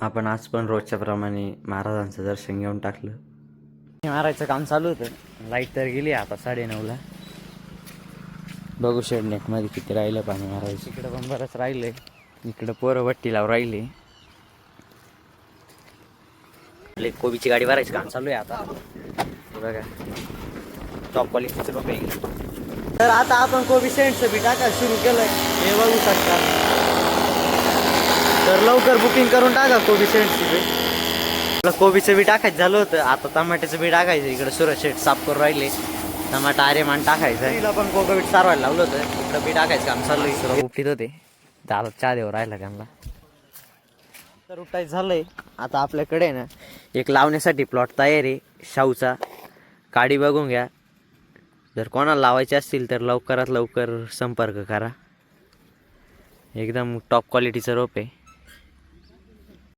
आपण आज पण रोजच्या प्रमाणे महाराजांचं दर्शन घेऊन टाकलं. मारायचं काम चालू होतं. लाईट तर गेली आता 9:30ला. बघू शेडनेटमध्ये किती राहिलं पाणी मारायचं. इकडं पण बरंच राहिलंय. इकडं पोरं भट्टी लावून राहिली. कोबीची गाडी भरायचं काम चालू आहे आता. बघा टॉप क्वालिटीचं बघा. तर आता आपण कोबी सेंटचं बी टाकायला सुरू केलंय, हे बघू शकता. तर लवकर बुकिंग करून टाका कोबी सेंटची बी. कोबीचं बी टाकायचं झालं होतं, आता टमाट्याचं बी टाकायचं. इकडे सुरज शेट साफ करून राहिले. टमाटा आर्यमान टाकायचं. तिला पण कोकोबीट सारवायला लावलं होतं. इकडं बी टाकायचं काम चालू आहे. सुरू उपटीत होते, दादा चहा देऊ राहिला त्यांना. तर उठायचं झालंय आता. आपल्याकडे ना एक लावण्यासाठी प्लॉट तयार आहे शाहूचा. काडी बघून घ्या. जर कोणाला लावायचे असतील तर लवकरात लवकर संपर्क करा. एकदम टॉप क्वालिटीचं रोप आहे.